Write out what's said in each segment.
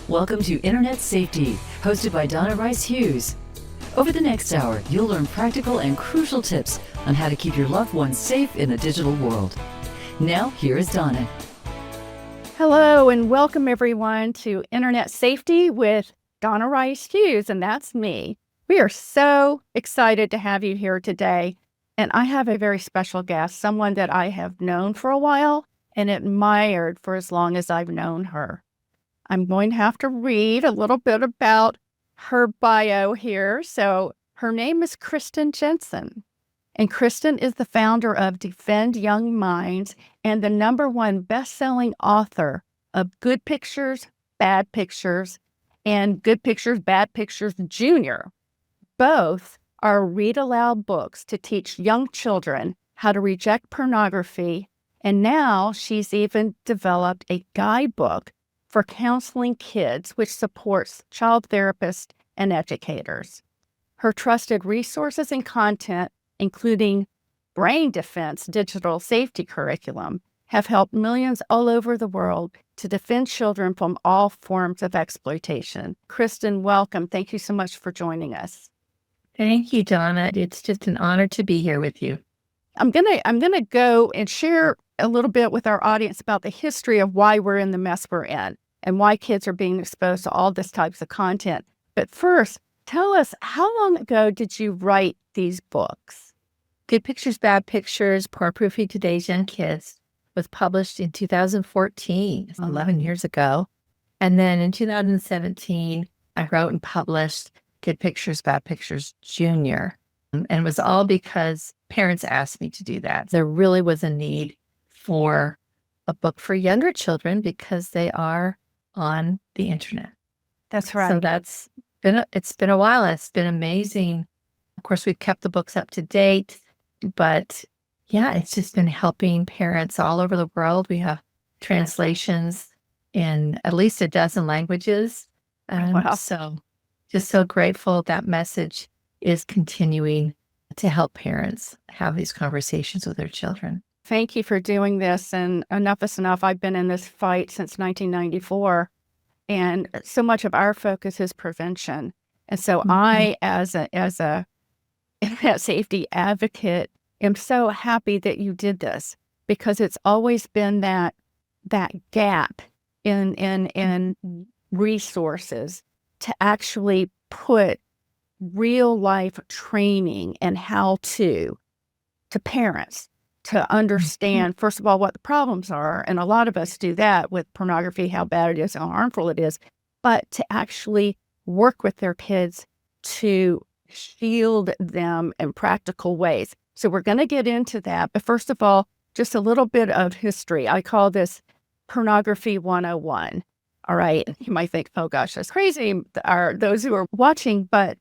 Welcome to Internet Safety, hosted by Donna Rice Hughes. Over the next hour, you'll learn practical and crucial tips on how to keep your loved ones safe in the digital world. Now, here is Donna. Hello, and welcome everyone to Internet Safety with Donna Rice Hughes, and that's me. We are so excited to have you here today, and I have a very special guest, someone that I have known for a while and admired for as long as I've known her. I'm going to have to read a little bit about her bio here. So her name is Kristen Jenson, and Kristen is the founder of Defend Young Minds and the #1 best-selling author of Good Pictures, Bad Pictures, and Good Pictures, Bad Pictures Junior. Both are read-aloud books to teach young children how to reject pornography, and now she's even developed a guidebook for counseling kids, which supports child therapists and educators. Her trusted resources and content, including Brain Defense digital safety curriculum, have helped millions all over the world to defend children from all forms of exploitation. Kristen, welcome. Thank you so much for joining us. Thank you, Donna. It's just an honor to be here with you. I'm gonna go and share a little bit with our audience about the history of why we're in the mess we're in and why kids are being exposed to all this types of content. But first, tell us, how long ago did you write these books? Good Pictures, Bad Pictures, Pornography Today's Young Kids was published in 2014, 11 years ago. And then in 2017, I wrote and published Good Pictures, Bad Pictures Junior. And it was all because parents asked me to do that. There really was a need for a book for younger children because they are on the internet. That's right. So it's been a while. It's been amazing. Of course, we've kept the books up to date, but yeah, it's just been helping parents all over the world. We have translations in at least a dozen languages. And Wow. so just so grateful that message is continuing to help parents have these conversations with their children. Thank you for doing this. And enough is enough. I've been in this fight since 1994. And so much of our focus is prevention. And so I, as a internet safety advocate, am so happy that you did this, because it's always been that gap in resources to actually put real life training and how to parents to understand, first of all, what the problems are. And a lot of us do that with pornography, how bad it is, how harmful it is, but to actually work with their kids to shield them in practical ways. So we're going to get into that. But first of all, just a little bit of history. I call this Pornography 101. All right. You might think, oh gosh, that's crazy, are those who are watching, but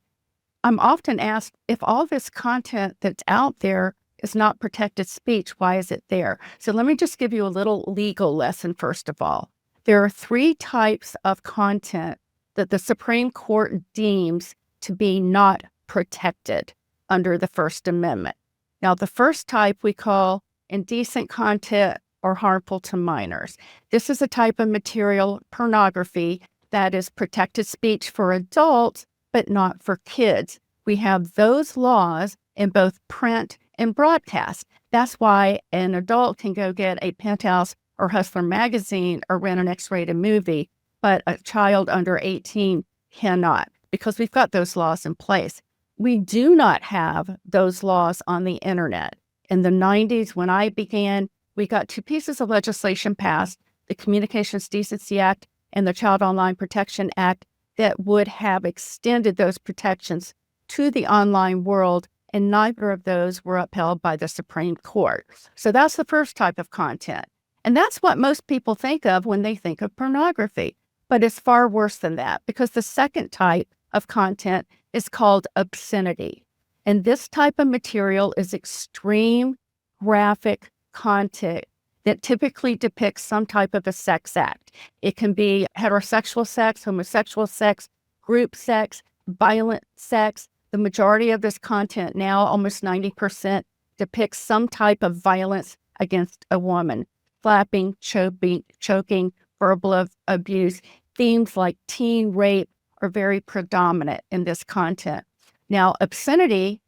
I'm often asked, if all this content that's out there is not protected speech, why is it there? So let me just give you a little legal lesson, first of all. There are 3 types of content that the Supreme Court deems to be not protected under the First Amendment. Now, the first type we call indecent content or harmful to minors. This is a type of material, pornography, that is protected speech for adults, but not for kids. We have those laws in both print and broadcast. That's why an adult can go get a Penthouse or Hustler magazine or rent an X-rated movie, but a child under 18 cannot, because we've got those laws in place. We do not have those laws on the internet. In the 90s, when I began, we got 2 pieces of legislation passed, the Communications Decency Act and the Child Online Protection Act, that would have extended those protections to the online world, and neither of those were upheld by the Supreme Court. So that's the first type of content. And that's what most people think of when they think of pornography. But it's far worse than that, because the second type of content is called obscenity. And this type of material is extreme graphic content that typically depicts some type of a sex act. It can be heterosexual sex, homosexual sex, group sex, violent sex. The majority of this content now, almost 90%, depicts some type of violence against a woman, slapping, choking, verbal abuse, themes like teen rape are very predominant in this content. Now, obscenity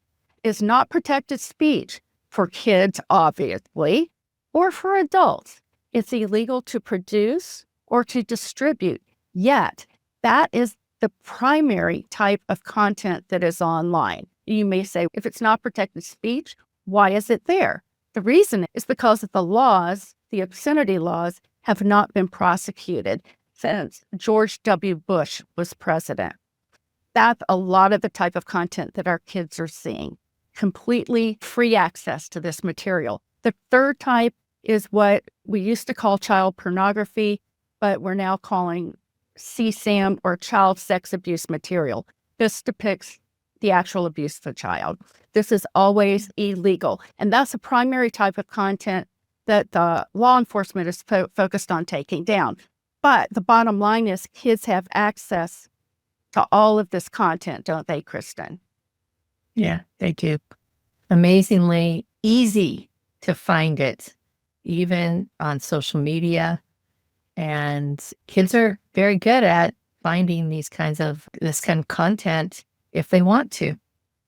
is not protected speech for kids, obviously, or for adults. It's illegal to produce or to distribute. Yet, that is the primary type of content that is online. You may say, if it's not protected speech, why is it there? The reason is because of the laws, the obscenity laws, have not been prosecuted since George W. Bush was president. That's a lot of the type of content that our kids are seeing. Completely free access to this material. The third type is what we used to call child pornography, but we're now calling CSAM or child sex abuse material. This depicts the actual abuse of a child. This is always illegal. And that's a primary type of content that the law enforcement is focused on taking down. But the bottom line is kids have access to all of this content, don't they, Kristen? Yeah, they do. Amazingly easy to find it, even on social media. And kids are very good at finding this kind of content if they want to.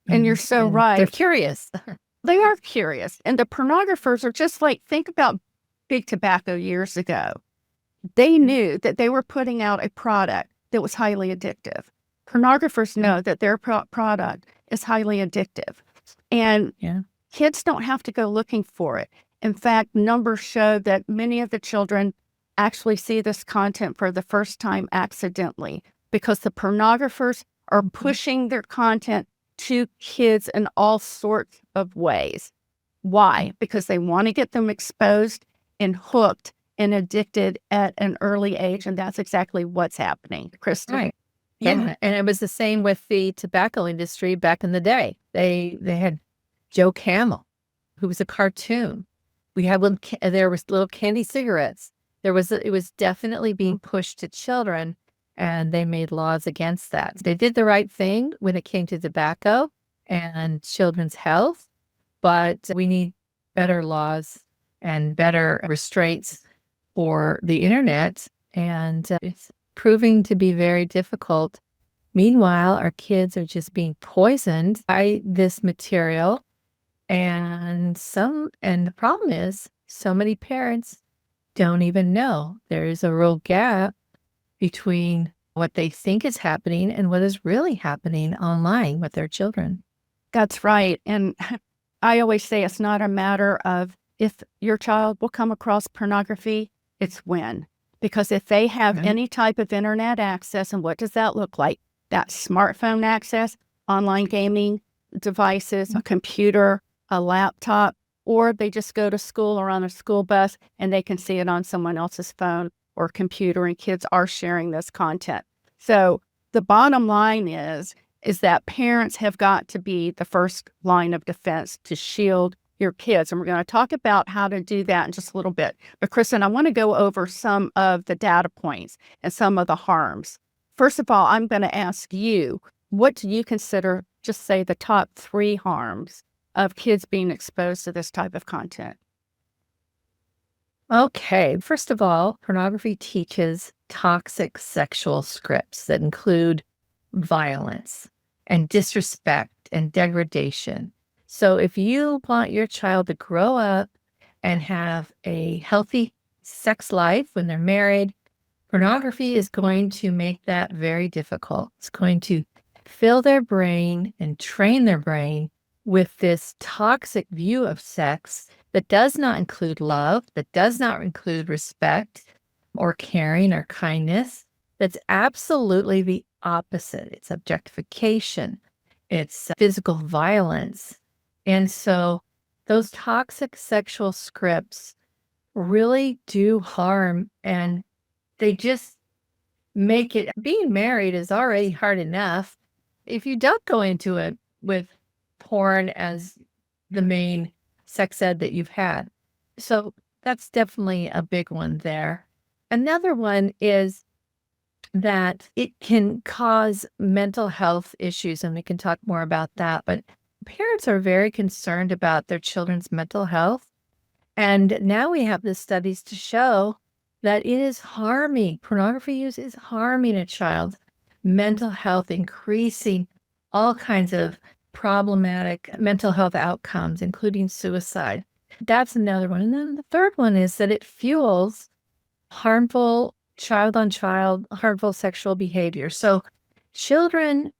And you're so right. They're curious. They are curious. And the pornographers are just like, think about big tobacco years ago. They knew that they were putting out a product that was highly addictive. Pornographers know that their product is highly addictive. And kids don't have to go looking for it. In fact, numbers show that many of the children actually see this content for the first time accidentally because the pornographers are pushing their content to kids in all sorts of ways. Why? Because they want to get them exposed and hooked and addicted at an early age, and that's exactly what's happening, Kristen. Right. Yeah, and it was the same with the tobacco industry back in the day. They had Joe Camel, who was a cartoon. There was little candy cigarettes. It was definitely being pushed to children, and they made laws against that. They did the right thing when it came to tobacco and children's health, but we need better laws and better restraints for the internet, and it's proving to be very difficult. Meanwhile, our kids are just being poisoned by this material, and the problem is so many parents don't even know. There is a real gap between what they think is happening and what is really happening online with their children. That's right. And I always say it's not a matter of if your child will come across pornography, it's when. Because if they have any type of internet access, and what does that look like? That smartphone access, online gaming devices, a computer, a laptop, or they just go to school or on a school bus and they can see it on someone else's phone or computer, and kids are sharing this content. So the bottom line is that parents have got to be the first line of defense to shield your kids. And we're going to talk about how to do that in just a little bit. But Kristen, I want to go over some of the data points and some of the harms. First of all, I'm going to ask you, what do you consider, just say, the top 3 harms of kids being exposed to this type of content? Okay, first of all, pornography teaches toxic sexual scripts that include violence and disrespect and degradation. So if you want your child to grow up and have a healthy sex life when they're married, pornography is going to make that very difficult. It's going to fill their brain and train their brain with this toxic view of sex that does not include love, that does not include respect or caring or kindness. That's absolutely the opposite. It's objectification. It's physical violence. And so those toxic sexual scripts really do harm, and they just make it, being married is already hard enough. If you don't go into it with porn as the main sex ed that you've had. So that's definitely a big one there. Another one is that it can cause mental health issues, and we can talk more about that. But parents are very concerned about their children's mental health. And now we have the studies to show that it is harming, pornography use is harming a child's mental health, increasing all kinds of problematic mental health outcomes, including suicide. That's another one. And then the third one is that it fuels harmful child-on-child, harmful sexual behavior. So children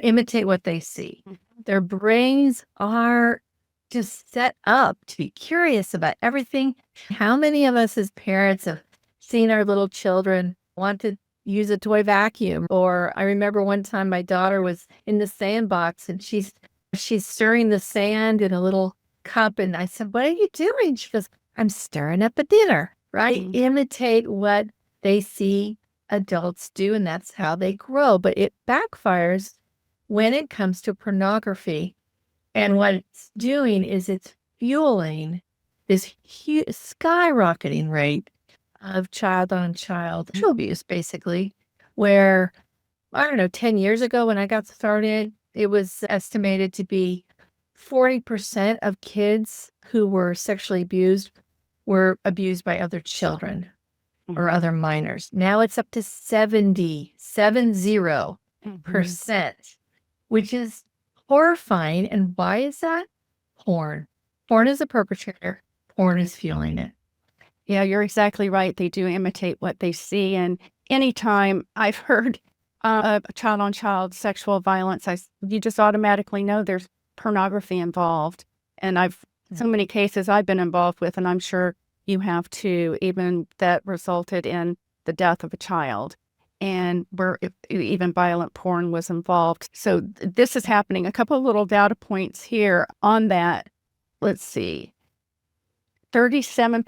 imitate what they see. Their brains are just set up to be curious about everything. How many of us as parents have seen our little children want to use a toy vacuum? Or I remember one time my daughter was in the sandbox and she's stirring the sand in a little cup. And I said, "What are you doing?" She goes, "I'm stirring up a dinner," right? Mhm. Imitate what they see adults do, and that's how they grow. But it backfires when it comes to pornography. And what it's doing is it's fueling this huge skyrocketing rate of child-on-child sexual abuse, basically, where, I don't know, 10 years ago when I got started, it was estimated to be 40% of kids who were sexually abused were abused by other children or other minors. Now it's up to 70%, which is horrifying. And why is that? Porn. Porn is a perpetrator. Porn is fueling it. Yeah, you're exactly right. They do imitate what they see. And anytime I've heard child-on-child sexual violence, you just automatically know there's pornography involved. And so many cases I've been involved with, and I'm sure you have too, even that resulted in the death of a child, and where even violent porn was involved. So this is happening. A couple of little data points here on that. Let's see. 37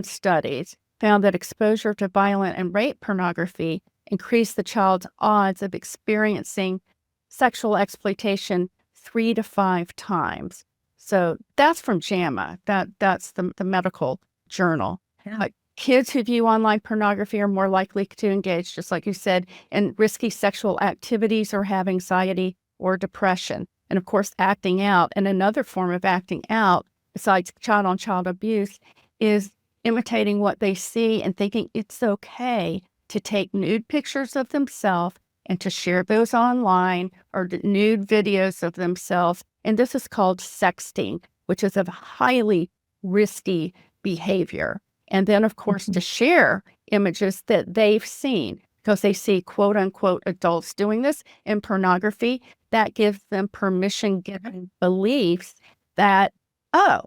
studies found that exposure to violent and rape pornography increased the child's odds of experiencing sexual exploitation 3 to 5 times. So that's from JAMA. That's the medical journal. Yeah. Kids who view online pornography are more likely to engage, just like you said, in risky sexual activities or have anxiety or depression. And of course, acting out. And another form of acting out, besides child-on-child abuse, is imitating what they see and thinking it's okay to take nude pictures of themselves and to share those online, or nude videos of themselves. And this is called sexting, which is a highly risky behavior. And then, of course, to share images that they've seen, because they see quote unquote adults doing this in pornography, that gives them permission-given beliefs that, oh,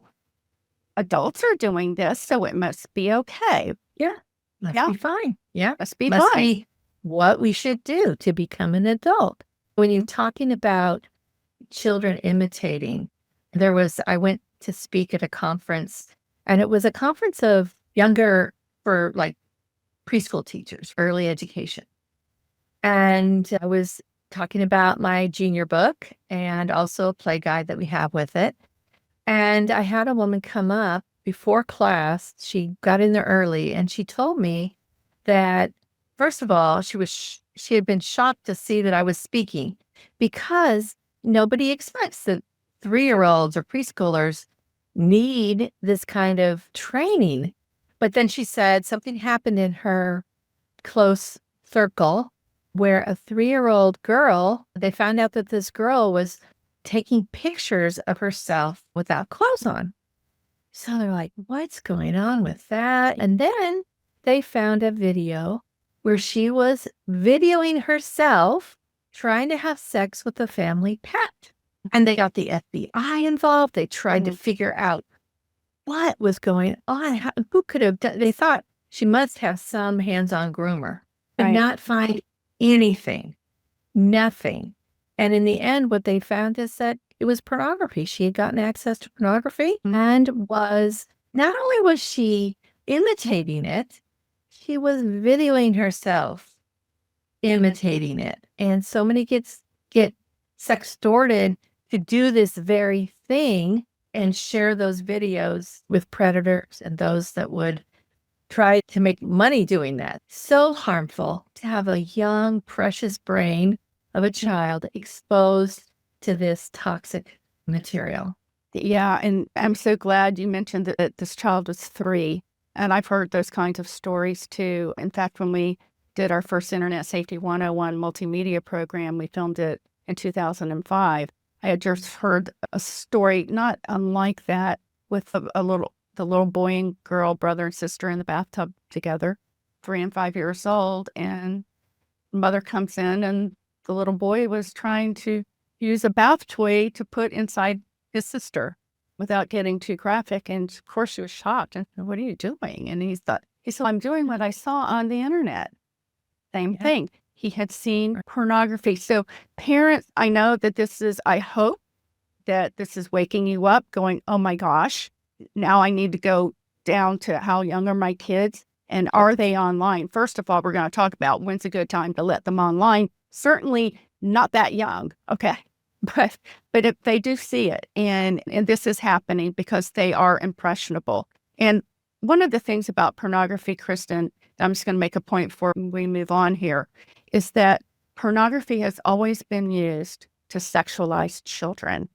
adults are doing this, so it must be okay. Yeah. Must be fine. Yeah. Must be Must fine. be what we should do to become an adult. When you're talking about children imitating, I went to speak at a conference, and it was a conference of for like preschool teachers, early education. And I was talking about my junior book and also a play guide that we have with it. And I had a woman come up before class. She got in there early, and she told me that, first of all, she had been shocked to see that I was speaking, because nobody expects that 3-year-olds or preschoolers need this kind of training. But then she said something happened in her close circle where a 3-year-old girl, they found out that this girl was taking pictures of herself without clothes on. So they're like, what's going on with that? And then they found a video where she was videoing herself trying to have sex with a family pet. And they got the FBI involved. They tried to figure out what was going on. Who could have done? They thought she must have some hands-on groomer, but Right. not find anything, nothing. And in the end, what they found is that it was pornography. She had gotten access to pornography, and not only was she imitating it, she was videoing herself imitating it. And so many kids get sextorted to do this very thing and share those videos with predators and those that would try to make money doing that. So harmful to have a young, precious brain of a child exposed to this toxic material. Yeah, and I'm so glad you mentioned that this child was 3, and I've heard those kinds of stories too. In fact, when we did our first Internet Safety 101 multimedia program, we filmed it in 2005. I had just heard a story not unlike that with the little boy and girl, brother and sister in the bathtub together, 3 and 5 years old, and mother comes in and the little boy was trying to use a bath toy to put inside his sister without getting too graphic. And of course, she was shocked. And said, "What are you doing?" And he said, "I'm doing what I saw on the internet." Same Yeah. thing. He had seen pornography. So, parents, I know that I hope that this is waking you up going, "Oh my gosh, now I need to go down to how young are my kids and are they online?" First of all, we're going to talk about when's a good time to let them online. Certainly not that young. Okay. But if they do see it and this is happening because they are impressionable. And one of the things about pornography, Kristen, I'm just going to make a point before we move on here, is that pornography has always been used to sexualize children.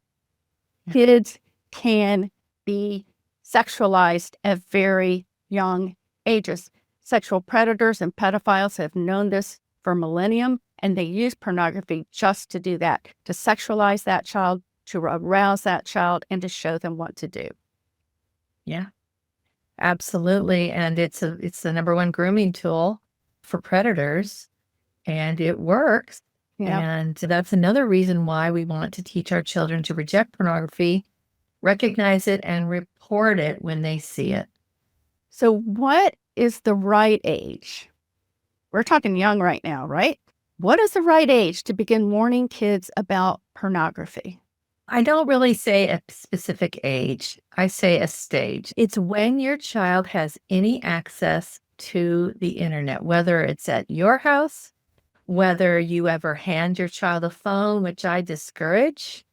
Kids can be sexualized at very young ages. Sexual predators and pedophiles have known this for millennium, and they use pornography just to do that, to sexualize that child, to arouse that child, and to show them what to do. Yeah, absolutely. And it's the number one grooming tool for predators, and it works. Yeah. And that's another reason why we want to teach our children to reject pornography, recognize it, and report it when they see it. So what is the right age? We're talking young right now, right? What is the right age to begin warning kids about pornography? I don't really say a specific age. I say a stage. It's when your child has any access to the internet, whether it's at your house, whether you ever hand your child a phone, which I discourage,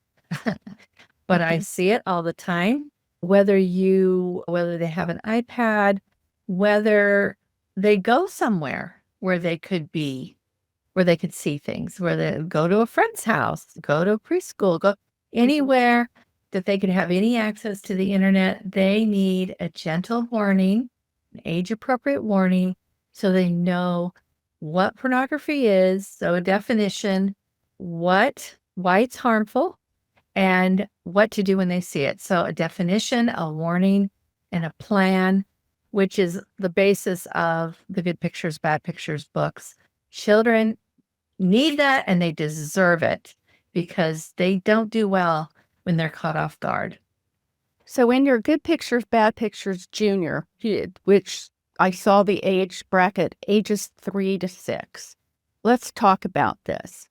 but I see it all the time. Whether they have an iPad, whether they go somewhere where they could see things, where they go to a friend's house, go to a preschool, go anywhere that they could have any access to the internet, they need a gentle warning, an age-appropriate warning, so they know what pornography is, so a definition, why it's harmful, and what to do when they see it. So a definition, a warning, and a plan, which is the basis of the Good Pictures, Bad Pictures books. Children need that, and they deserve it because they don't do well when they're caught off guard. So in your Good Pictures, Bad Pictures Junior, which I saw the age bracket, ages 3 to 6. Let's talk about this.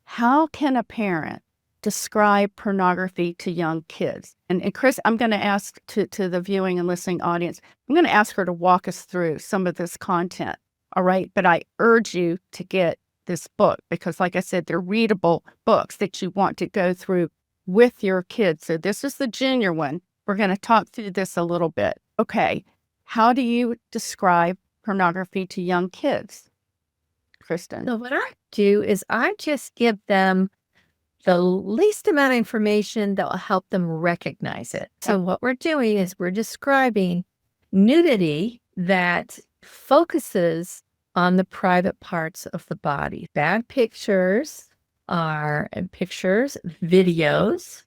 How can a parent describe pornography to young kids? And Chris, I'm going to ask to the viewing and listening audience, I'm going to ask her to walk us through some of this content. All right. But I urge you to get this book because, like I said, they're readable books that you want to go through with your kids. So this is the junior one. We're going to talk through this a little bit. Okay. How do you describe pornography to young kids, Kristen? So what I do is I just give them the least amount of information that will help them recognize it. So what we're doing is we're describing nudity that focuses on the private parts of the body. Bad pictures are pictures, videos,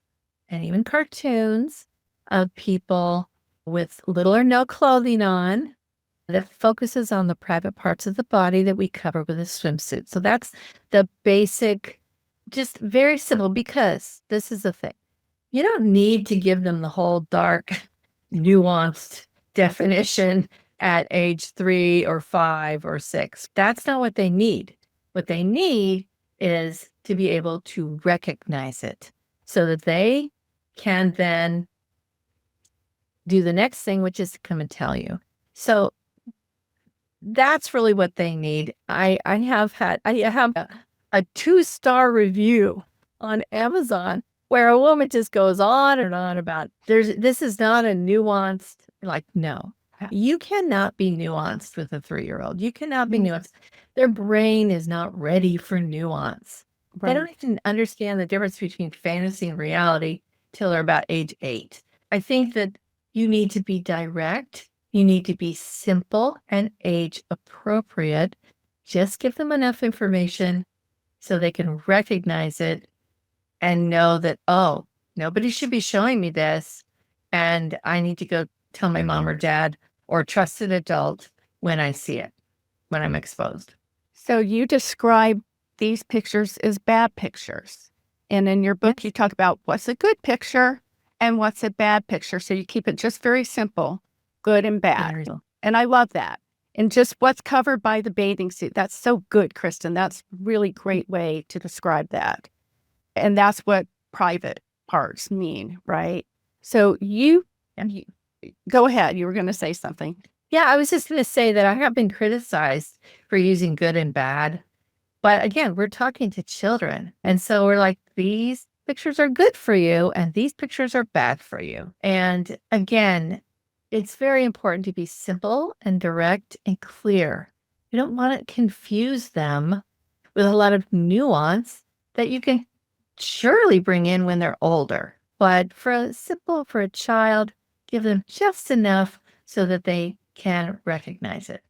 and even cartoons of people with little or no clothing on that focuses on the private parts of the body that we cover with a swimsuit. So that's the basic, just very simple, because this is the thing. You don't need to give them the whole dark, nuanced definition at age 3 or 5 or 6. That's not what they need. What they need is to be able to recognize it so that they can then do the next thing, which is to come and tell you. So that's really what they need. I have a 2-star review on Amazon where a woman just goes on and on about this is not a nuanced, like, no. You cannot be nuanced with a 3-year-old. You cannot be nuanced. Their brain is not ready for nuance. Right. They don't even understand the difference between fantasy and reality. till they're about age 8. I think that you need to be direct. You need to be simple and age appropriate. Just give them enough information so they can recognize it and know that, oh, nobody should be showing me this. And I need to go tell my mom or dad or trusted adult when I see it, when I'm exposed. So you describe these pictures as bad pictures. And in your book, you talk about what's a good picture and what's a bad picture. So you keep it just very simple, good and bad. And I love that. And just what's covered by the bathing suit. That's so good, Kristen. That's a really great way to describe that. And that's what private parts mean, right? So you go ahead. You were going to say something. Yeah, I was just going to say that I have been criticized for using good and bad. But again, we're talking to children. And so we're like, these pictures are good for you and these pictures are bad for you. And again, it's very important to be simple and direct and clear. You don't want to confuse them with a lot of nuance that you can surely bring in when they're older. But for a child, give them just enough so that they can recognize it.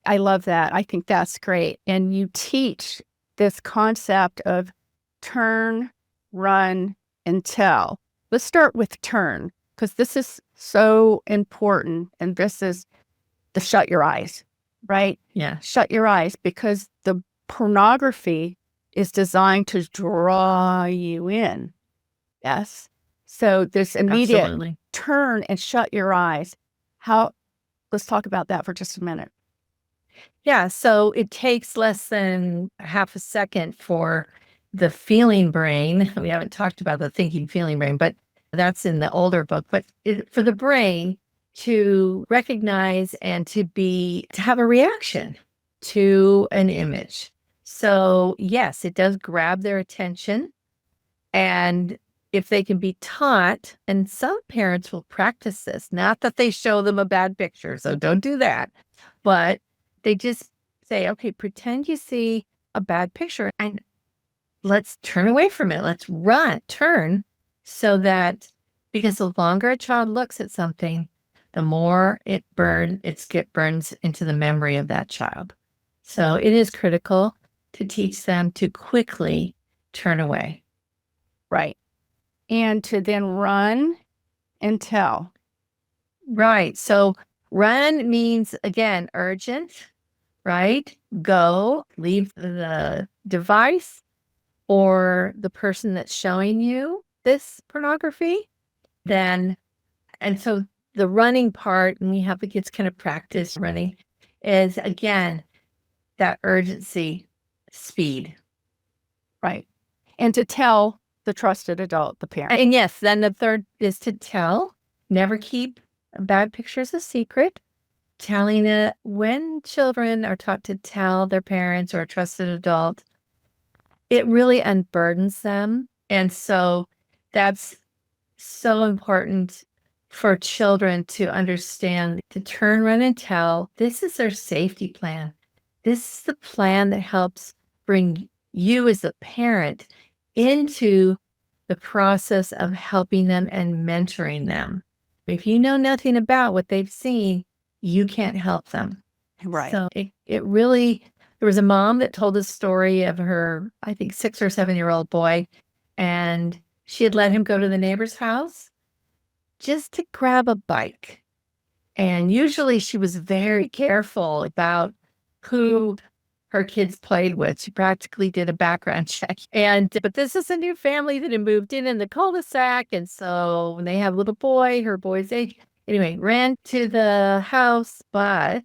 I love that. I think that's great. And you teach this concept of turn, run, and tell. Let's start with turn, because this is so important. And this is the shut your eyes, right? Yeah. Shut your eyes, because the pornography is designed to draw you in. Yes. So this immediate turn and shut your eyes. Let's talk about that for just a minute. Yeah, so it takes less than half a second for the feeling brain. We haven't talked about the thinking feeling brain, but that's in the older book. But for the brain to recognize and to have a reaction to an image. So yes, it does grab their attention. And if they can be taught, and some parents will practice this, not that they show them a bad picture, so don't do that, but they just say, okay, pretend you see a bad picture and let's turn away from it. Let's turn, so that, because the longer a child looks at something, the more it burns into the memory of that child. So it is critical to teach them to quickly turn away. Right. And to then run and tell. Right. So run means, again, urgent, right? Go, leave the device or the person that's showing you this pornography. And so the running part, and we have the kids kind of practice running, is again, that urgency, speed. Right. And to tell the trusted adult, the parent. And yes, then the third is to tell. Never keep bad pictures a secret. Telling it, when children are taught to tell their parents or a trusted adult, it really unburdens them. And so that's so important for children to understand, to turn, run, and tell. This is their safety plan. This is the plan that helps bring you as a parent into the process of helping them and mentoring them. If you know nothing about what they've seen, you can't help them. Right. So it really, there was a mom that told a story of her, I think, 6 or 7-year-old boy, and she had let him go to the neighbor's house just to grab a bike. And usually she was very careful about who her kids played with. She practically did a background check. But this is a new family that had moved in the cul-de-sac. And so when they have a little boy, her boy's age, anyway, ran to the house, but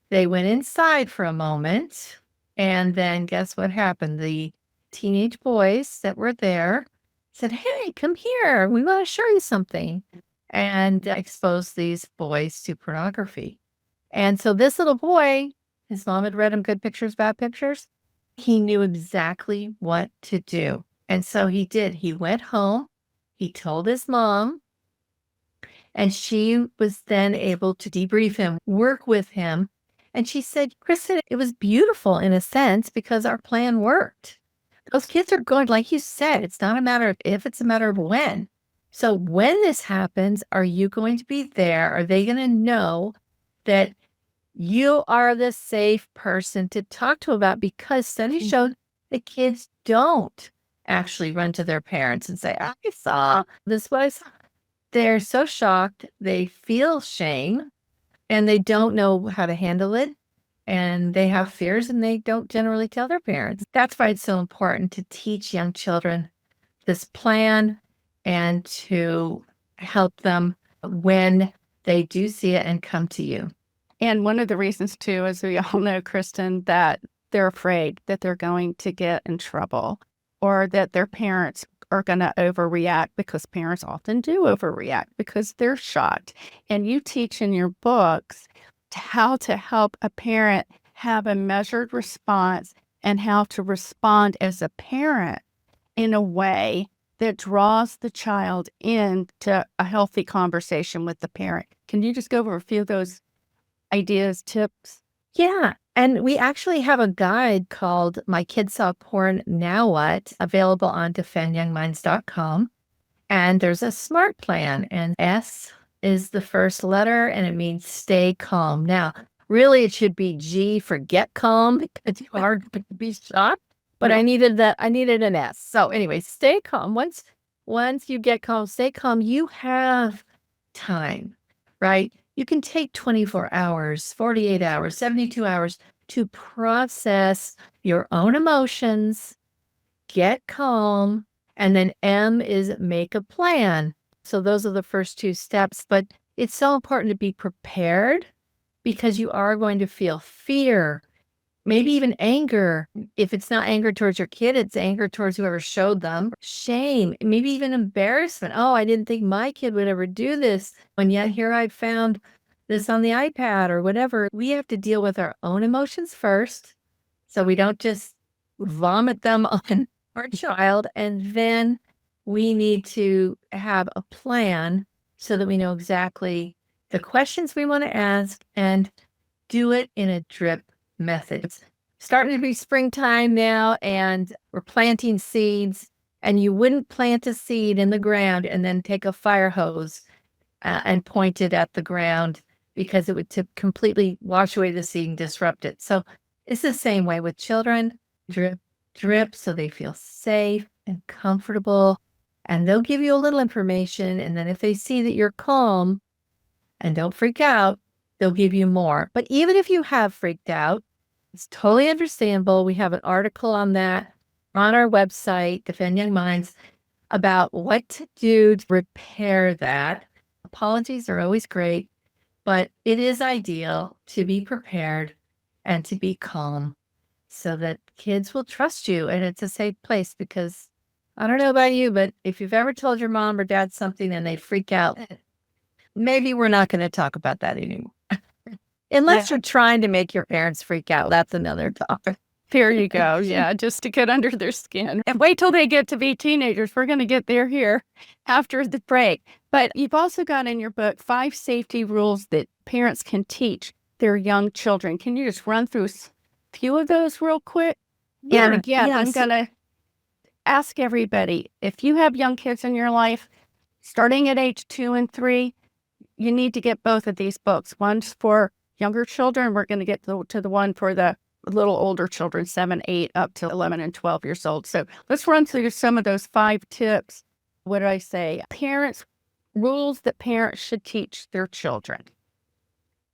they went inside for a moment. And then guess what happened? The teenage boys that were there said, "Hey, come here. We want to show you something." And exposed these boys to pornography. And so this little boy, his mom had read him good pictures, bad pictures. He knew exactly what to do. And so he did. He went home. He told his mom. And she was then able to debrief him, work with him. And she said, "Kristen, it was beautiful in a sense because our plan worked. those kids are going, like you said, it's not a matter of if, it's a matter of when. So when this happens, are you going to be there? Are they going to know that you are the safe person to talk to about? Because studies showed that kids don't actually run to their parents and say, I saw this was. They're so shocked. They feel shame and they don't know how to handle it. And they have fears and they don't generally tell their parents. That's why it's so important to teach young children this plan and to help them when they do see it and come to you. And one of the reasons, too, as we all know, Kristen, that they're afraid that they're going to get in trouble or that their parents are going to overreact, because parents often do overreact because they're shocked. And you teach in your books how to help a parent have a measured response and how to respond as a parent in a way that draws the child into a healthy conversation with the parent. Can you just go over a few of those ideas, tips? Yeah. And we actually have a guide called My Kids Saw Porn, Now What, available on defendyoungminds.com. And there's a SMART plan, and S is the first letter, and it means stay calm. Now, really, it should be G for get calm, because it's hard to be shocked. But I needed an S. So anyway, stay calm. Once you get calm, stay calm. You have time, right? You can take 24 hours, 48 hours, 72 hours to process your own emotions, get calm, and then M is make a plan. So those are the first two steps. But it's so important to be prepared, because you are going to feel fear, maybe even anger. If it's not anger towards your kid, it's anger towards whoever showed them. Shame, maybe even embarrassment. Oh, I didn't think my kid would ever do this. And yet here I found this on the iPad or whatever. We have to deal with our own emotions first, so we don't just vomit them on our child. And then we need to have a plan so that we know exactly the questions we want to ask and do it in a drip method. It's starting to be springtime now, and we're planting seeds, and you wouldn't plant a seed in the ground and then take a fire hose and point it at the ground, because it would completely wash away the seed and disrupt it. So it's the same way with children. Drip, drip, so they feel safe and comfortable, and they'll give you a little information. And then if they see that you're calm and don't freak out, they'll give you more. But even if you have freaked out, it's totally understandable. We have an article on that on our website, Defend Young Minds, about what to do to repair that. Apologies are always great, but it is ideal to be prepared and to be calm so that kids will trust you and it's a safe place. Because I don't know about you, but if you've ever told your mom or dad something and they freak out, maybe we're not going to talk about that anymore. Unless you're trying to make your parents freak out. That's another topic. There you go. Yeah, just to get under their skin. And wait till they get to be teenagers. We're going to get there here after the break. But you've also got in your book 5 safety rules that parents can teach their young children. Can you just run through a few of those real quick? Yeah. And again, I'm going to ask everybody, if you have young kids in your life, starting at age 2 and 3, you need to get both of these books. One's for younger children. We're going to get to the one for the little older children, 7, 8, up to 11 and 12 years old. So let's run through some of those 5 tips. What did I say? Rules that parents should teach their children.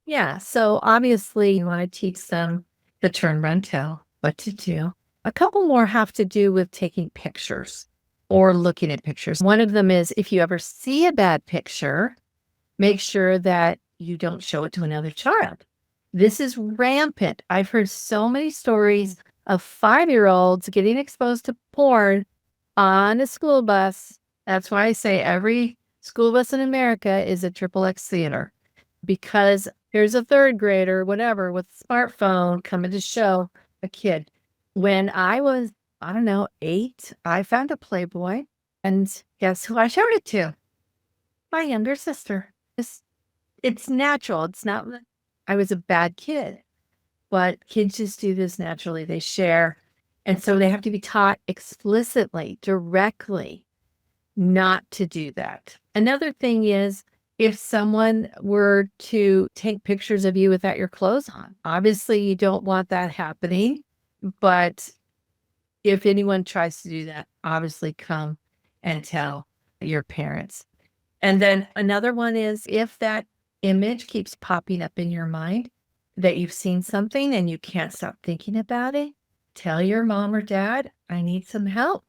Yeah. So obviously you want to teach them the turn, run, tell, what to do. A couple more have to do with taking pictures or looking at pictures. One of them is, if you ever see a bad picture, make sure that you don't show it to another child. This is rampant. I've heard so many stories of 5-year-olds getting exposed to porn on a school bus. That's why I say every school bus in America is a XXX theater, because there's a 3rd grader, whatever, with a smartphone coming to show a kid. When I was, 8, I found a Playboy, and guess who I showed it to? My younger sister. It's natural. It's not that I was a bad kid, but kids just do this naturally. They share. And so they have to be taught explicitly, directly, not to do that. Another thing is, if someone were to take pictures of you without your clothes on, obviously you don't want that happening. But if anyone tries to do that, obviously come and tell your parents. And then another one is, if that image keeps popping up in your mind that you've seen something and you can't stop thinking about it, tell your mom or dad, I need some help.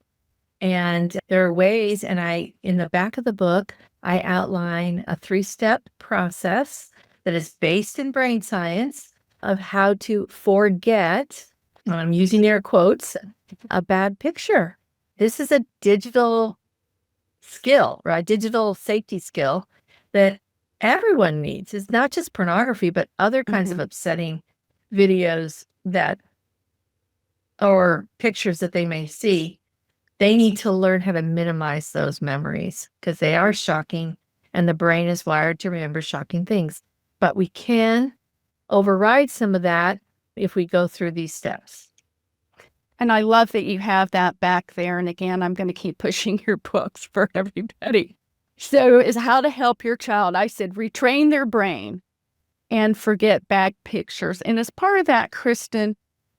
And there are ways, and in the back of the book, I outline a 3-step process that is based in brain science of how to forget, and I'm using air quotes, a bad picture. This is a digital skill, right? Digital safety skill that everyone needs. It's not just pornography, but other kinds of upsetting videos or pictures that they may see. They need to learn how to minimize those memories because they are shocking and the brain is wired to remember shocking things. But we can override some of that if we go through these steps. And I love that you have that back there. And again, I'm going to keep pushing your books for everybody. So is how to help your child. I said, retrain their brain and forget bad pictures. And as part of that, Kristen,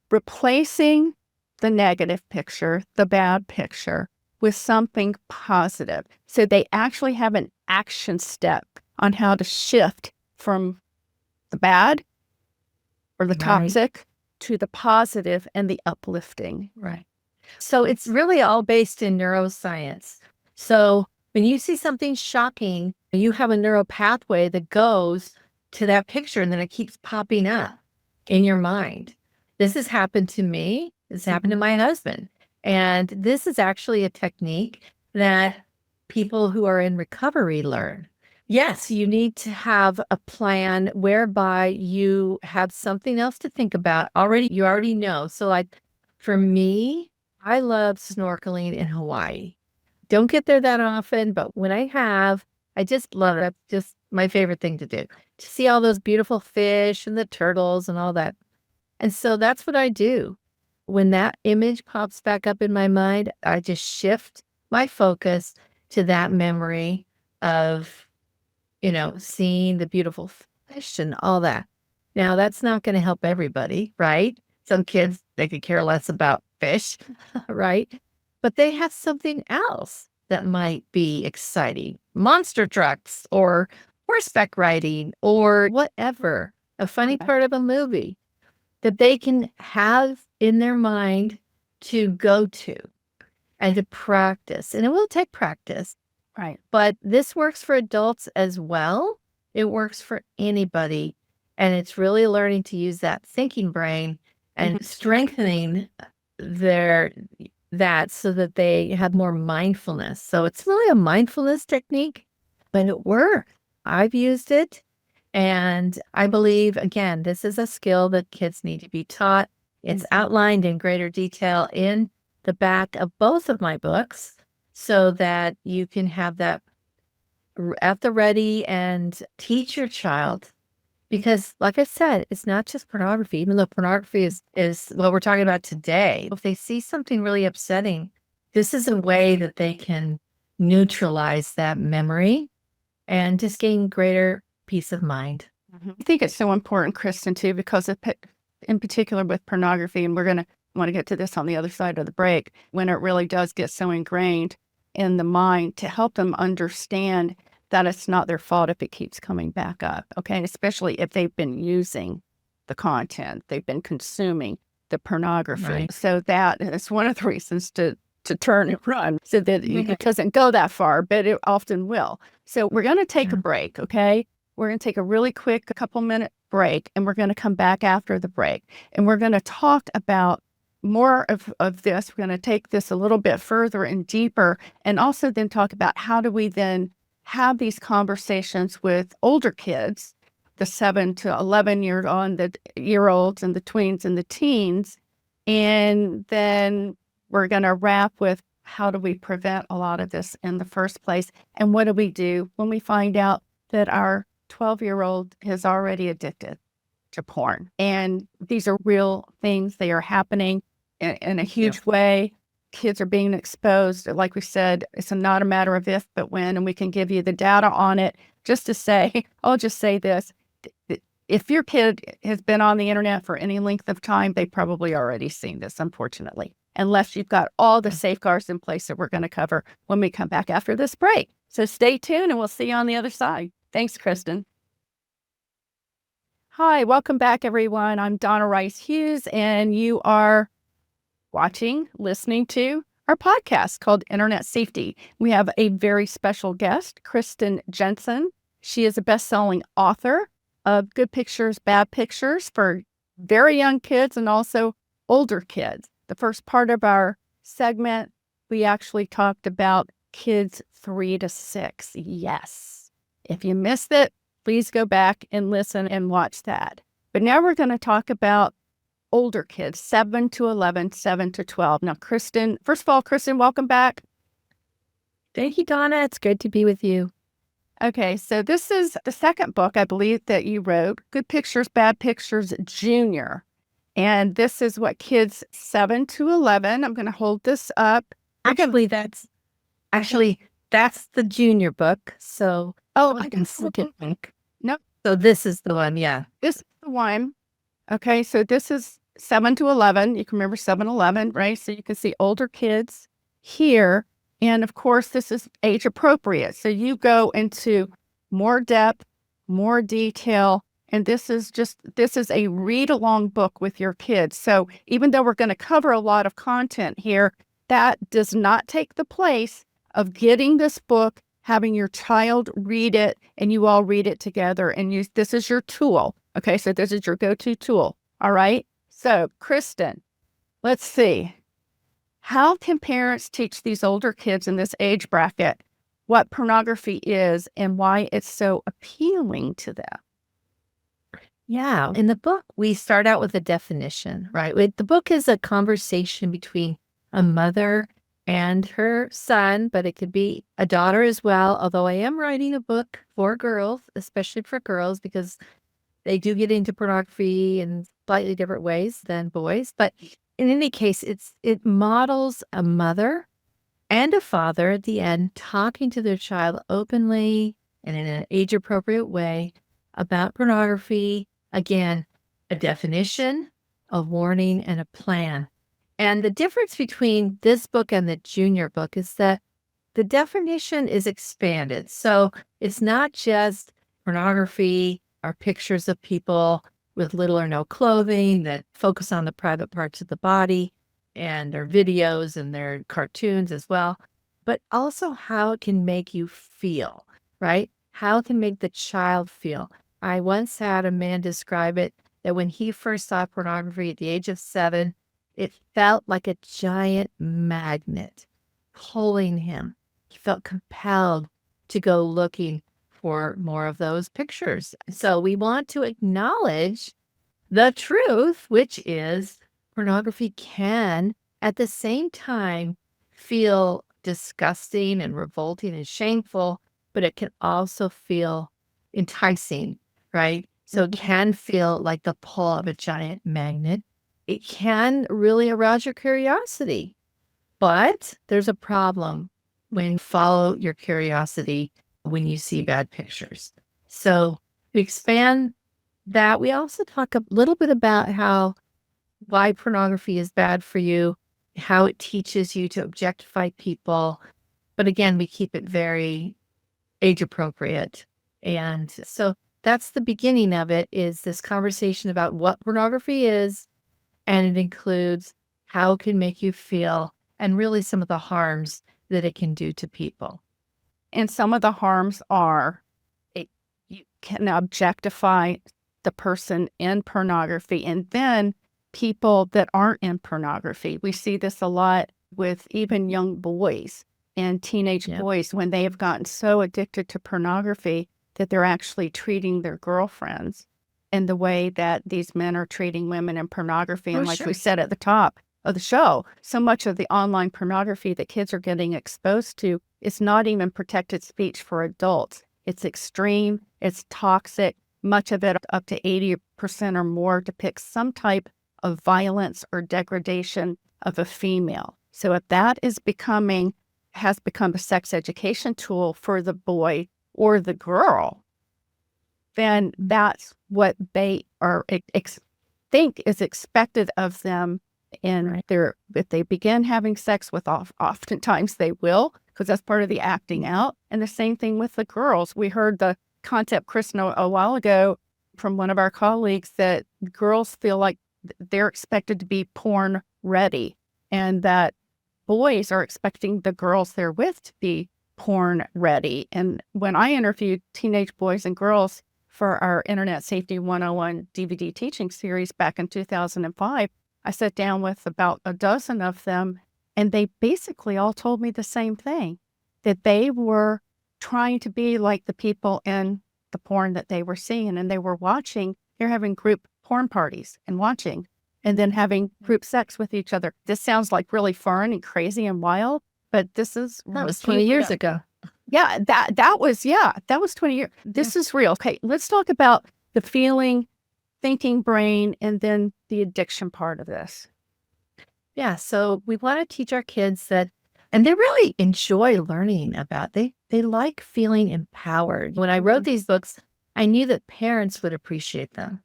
replacing the negative picture, the bad picture, with something positive. So they actually have an action step on how to shift from the bad or the toxic to the positive and the uplifting. Right. So it's really all based in neuroscience. So when you see something shocking, you have a neural pathway that goes to that picture and then it keeps popping up in your mind. This has happened to me. This happened to my husband. And this is actually a technique that people who are in recovery learn. Yes, you need to have a plan whereby you have something else to think about. You already know. So like for me, I love snorkeling in Hawaii. Don't get there that often, but when I have, I just love it. It's just my favorite thing to do. To see all those beautiful fish and the turtles and all that. And so that's what I do. When that image pops back up in my mind, I just shift my focus to that memory of, seeing the beautiful fish and all that. Now, that's not going to help everybody, right? Some kids, they could care less about fish, right? But they have something else that might be exciting. Monster trucks or horseback riding or whatever, a funny part of a movie that they can have in their mind to go to and to practice. And it will take practice. Right. But this works for adults as well. It works for anybody. And it's really learning to use that thinking brain and strengthening that so that they have more mindfulness. So it's really a mindfulness technique, but it works. I've used it. And I believe, again, this is a skill that kids need to be taught. It's outlined in greater detail in the back of both of my books so that you can have that at the ready and teach your child. Because like I said, it's not just pornography, even though pornography is what we're talking about today. If they see something really upsetting, this is a way that they can neutralize that memory and just gain greater peace of mind. I think it's so important, Kristen, too, because in particular with pornography, and we're going to want to get to this on the other side of the break, when it really does get so ingrained in the mind, to help them understand that it's not their fault if it keeps coming back up, okay? And especially if they've been using the content, they've been consuming the pornography. Right. So that is one of the reasons to turn and run, so that it doesn't go that far, but it often will. So we're going to take a break, okay? We're going to take a really quick, a couple minute break, and we're going to come back after the break. And we're going to talk about more of this. We're going to take this a little bit further and deeper, and also then talk about how do we then have these conversations with older kids, the 7 to 11-year-olds and the tweens and the teens. And then we're going to wrap with how do we prevent a lot of this in the first place? And what do we do when we find out that our 12-year-old is already addicted to porn? And these are real things. They are happening. in a huge way. Kids are being exposed. Like we said, it's not a matter of if, but when, and we can give you the data on it. Just to say, I'll just say this. If your kid has been on the internet for any length of time, they've probably already seen this, unfortunately, unless you've got all the safeguards in place that we're going to cover when we come back after this break. So stay tuned and we'll see you on the other side. Thanks, Kristen. Hi, welcome back, everyone. I'm Donna Rice Hughes, and you are listening to our podcast called Internet Safety. We have a very special guest, Kristen Jenson. She is a best-selling author of Good Pictures, Bad Pictures for very young kids and also older kids. The first part of our segment, we actually talked about kids 3 to 6. Yes. If you missed it, please go back and listen and watch that. But now we're going to talk about older kids, 7 to 11, 7 to 12. Now, Kristen, first of all, Kristen, welcome back. Thank you, Donna. It's good to be with you. Okay, so this is the second book, I believe, that you wrote, Good Pictures, Bad Pictures, Junior. And this is what kids 7 to 11, I'm going to hold this up. Actually, that's the junior book. So, I can flip it. No. So this is the one, yeah. This is the one. Okay, so this is 7 to 11. You can remember 7-11, right? So you can see older kids here. And of course, this is age appropriate. So you go into more depth, more detail. And this is a read along book with your kids. So even though we're going to cover a lot of content here, that does not take the place of getting this book, having your child read it, and you all read it together. And this is your tool. Okay, so this is your go-to tool. All right. So, Kristen, let's see. How can parents teach these older kids in this age bracket what pornography is and why it's so appealing to them? Yeah. In the book, we start out with a definition, right? The book is a conversation between a mother and her son, but it could be a daughter as well. Although I am writing a book for girls, especially for girls, because they do get into pornography in slightly different ways than boys. But in any case, it models a mother and a father at the end talking to their child openly and in an age-appropriate way about pornography. Again, a definition, a warning, and a plan. And the difference between this book and the junior book is that the definition is expanded. So it's not just pornography or pictures of people with little or no clothing that focus on the private parts of the body, and their videos and their cartoons as well, but also how it can make you feel, right? How it can make the child feel. I once had a man describe it that when he first saw pornography at the age of 7, it felt like a giant magnet pulling him. He felt compelled to go looking for more of those pictures. So we want to acknowledge the truth, which is pornography can, at the same time, feel disgusting and revolting and shameful, but it can also feel enticing, right? So it can feel like the pull of a giant magnet. It can really arouse your curiosity, but there's a problem when you follow your curiosity when you see bad pictures. So to expand that, we also talk a little bit about why pornography is bad for you, how it teaches you to objectify people. But again, we keep it very age appropriate. And so that's the beginning of it, is this conversation about what pornography is. And it includes how it can make you feel and really some of the harms that it can do to people. And some of the harms are you can objectify the person in pornography, and then people that aren't in pornography. We see this a lot with even young boys and teenage boys when they have gotten so addicted to pornography that they're actually treating their girlfriends in the way that these men are treating women in pornography. And we said at the top of the show, so much of the online pornography that kids are getting exposed to is not even protected speech for adults. It's extreme, it's toxic. Much of it, up to 80% or more, depicts some type of violence or degradation of a female. So if that has become a sex education tool for the boy or the girl, then that's what they are think is expected of them. And if they begin having sex with, oftentimes they will, because that's part of the acting out. And the same thing with the girls. We heard the concept, Kristen, a while ago from one of our colleagues, that girls feel like they're expected to be porn ready, and that boys are expecting the girls they're with to be porn ready. And when I interviewed teenage boys and girls for our Internet Safety 101 DVD teaching series back in 2005, I sat down with about a dozen of them, and they basically all told me the same thing, that they were trying to be like the people in the porn that they were seeing, and they were watching. They're having group porn parties and watching, and then having group sex with each other. This sounds like really fun and crazy and wild, but this is That was 20 years ago. Yeah, that was 20 years. This is real. Okay, let's talk about the feeling, thinking brain, and then the addiction part of this. Yeah, so we want to teach our kids that, and they really enjoy learning about, they like feeling empowered. When I wrote these books, I knew that parents would appreciate them.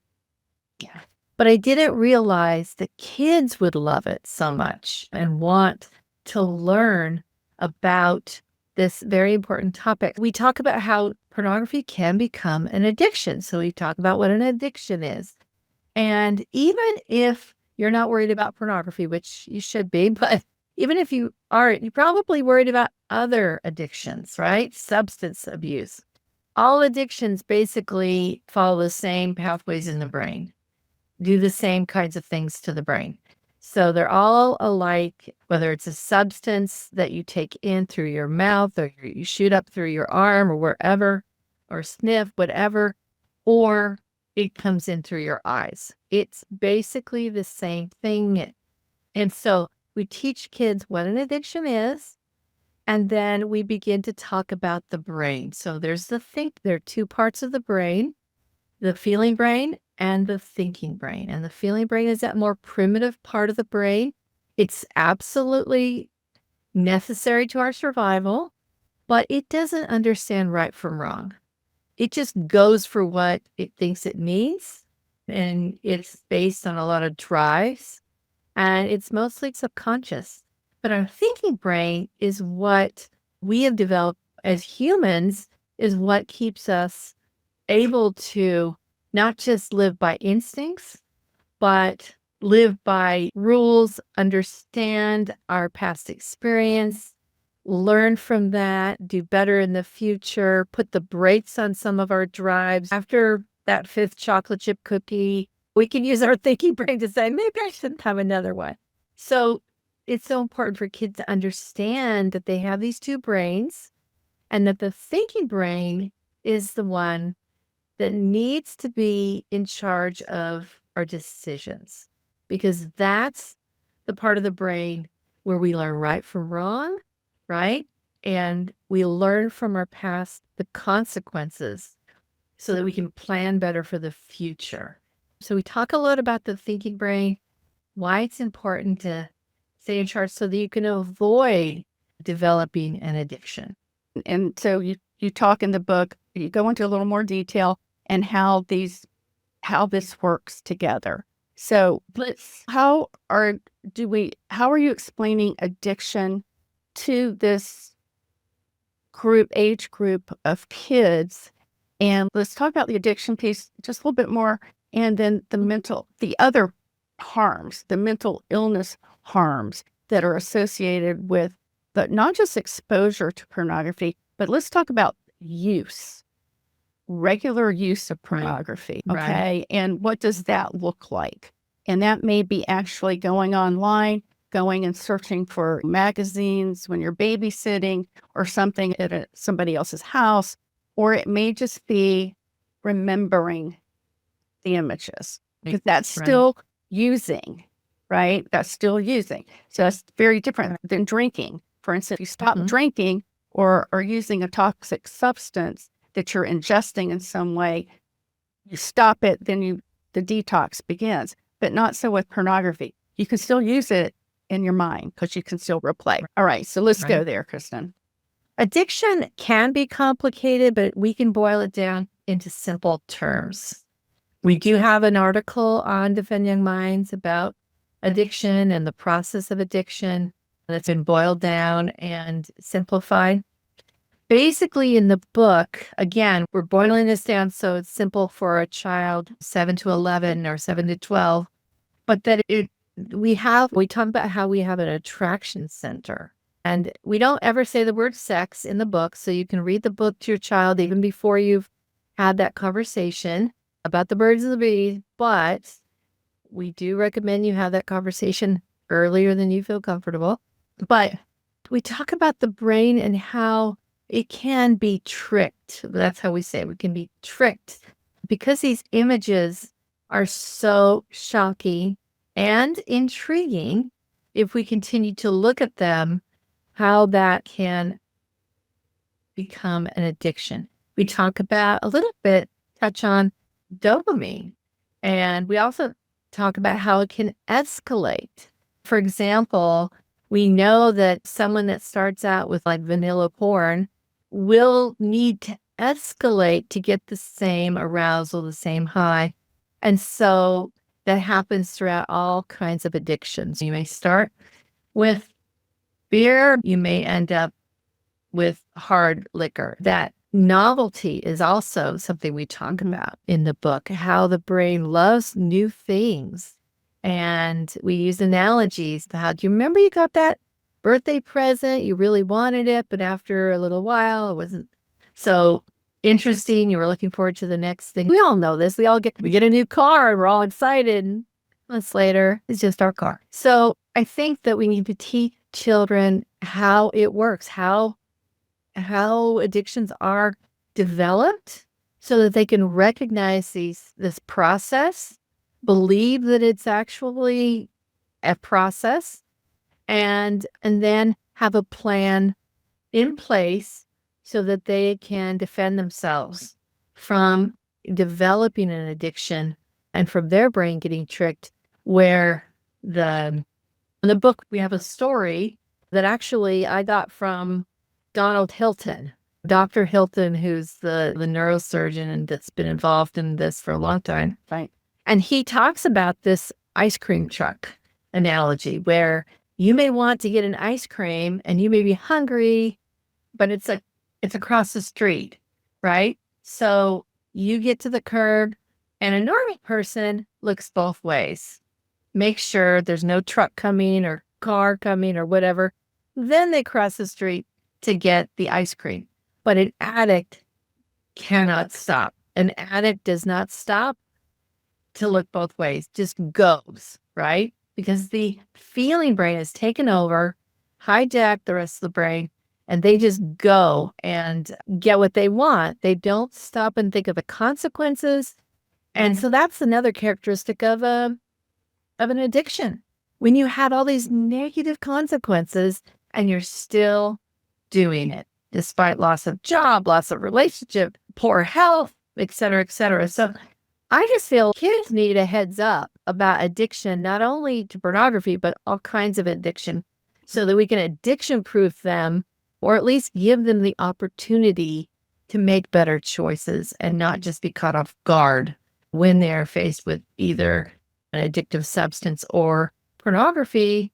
Yeah. But I didn't realize that kids would love it so much and want to learn about this very important topic. We talk about how pornography can become an addiction. So we talk about what an addiction is. And even if you're not worried about pornography, which you should be, but even if you aren't, you're probably worried about other addictions, right? Substance abuse. All addictions basically follow the same pathways in the brain, do the same kinds of things to the brain. So they're all alike, whether it's a substance that you take in through your mouth, or you shoot up through your arm or wherever, or sniff, whatever, or it comes in through your eyes. It's basically the same thing. And so we teach kids what an addiction is, and then we begin to talk about the brain. So there are two parts of the brain, the feeling brain and the thinking brain. And the feeling brain is that more primitive part of the brain. It's absolutely necessary to our survival, but it doesn't understand right from wrong. It just goes for what it thinks it needs, and it's based on a lot of drives, and it's mostly subconscious. But our thinking brain is what we have developed as humans, is what keeps us able to not just live by instincts, but live by rules, understand our past experience, learn from that, do better in the future, put the brakes on some of our drives. After that fifth chocolate chip cookie, we can use our thinking brain to say, maybe I shouldn't have another one. So it's so important for kids to understand that they have these two brains, and that the thinking brain is the one that needs to be in charge of our decisions, because that's the part of the brain where we learn right from wrong, right? And we learn from our past the consequences so that we can plan better for the future. So we talk a lot about the thinking brain, why it's important to stay in charge so that you can avoid developing an addiction. And so you talk in the book, you go into a little more detail and how this works together. So how are you explaining addiction to this age group of kids? And let's talk about the addiction piece just a little bit more, and then the other harms, the mental illness harms that are associated with, but not just exposure to pornography, but let's talk about regular use of pornography. Right. Okay. And what does that look like? And that may be actually going online, going and searching for magazines when you're babysitting or something at somebody else's house, or it may just be remembering the images, because that's still using, right? That's still using. So that's very different than drinking. For instance, if you stop drinking or using a toxic substance that you're ingesting in some way, you stop it, then the detox begins. But not so with pornography. You can still use it in your mind because you can still replay. All right, so let's go Right. there, Kristen. Addiction can be complicated, but we can boil it down into simple terms. We do have an article on Defend Young Minds about addiction and the process of addiction that's been boiled down and simplified. Basically, in the book, again, we're boiling this down so it's simple for a child 7 to 11 or 7 to 12, but that we talk about how we have an attraction center. And we don't ever say the word sex in the book, so you can read the book to your child even before you've had that conversation about the birds and the bees, but we do recommend you have that conversation earlier than you feel comfortable. But we talk about the brain and how it can be tricked. That's how we say it. We can be tricked because these images are so shocking and intriguing. If we continue to look at them, how that can become an addiction. We talk about touch on dopamine, and we also talk about how it can escalate. For example, we know that someone that starts out with like vanilla porn will need to escalate to get the same arousal, the same high. And so that happens throughout all kinds of addictions. You may start with beer, you may end up with hard liquor. That novelty is also something we talk about in the book, how the brain loves new things. And we use analogies to how, do you remember you got that birthday present? You really wanted it, but after a little while, it wasn't so interesting. You were looking forward to the next thing. We all know this. We get a new car and we're all excited. And months later, it's just our car. So I think that we need to teach children how it works, how addictions are developed so that they can recognize this process, believe that it's actually a process, and then have a plan in place so that they can defend themselves from developing an addiction and from their brain getting tricked. Where in the book, we have a story that actually I got from Donald Hilton, Dr. Hilton, who's the neurosurgeon and that's been involved in this for a long time. Right. And he talks about this ice cream truck analogy where you may want to get an ice cream and you may be hungry, but it's across the street, right? So you get to the curb and a normal person looks both ways. Make sure there's no truck coming or car coming or whatever. Then they cross the street to get the ice cream. But an addict cannot stop. An addict does not stop to look both ways, just goes, right? Because the feeling brain has taken over, hijacked the rest of the brain, and they just go and get what they want. They don't stop and think of the consequences. And so that's another characteristic of an addiction. When you have all these negative consequences and you're still doing it, despite loss of job, loss of relationship, poor health, et cetera, et cetera. So I just feel kids need a heads up about addiction, not only to pornography, but all kinds of addiction, so that we can addiction proof them, or at least give them the opportunity to make better choices and not just be caught off guard when they're faced with either an addictive substance or pornography.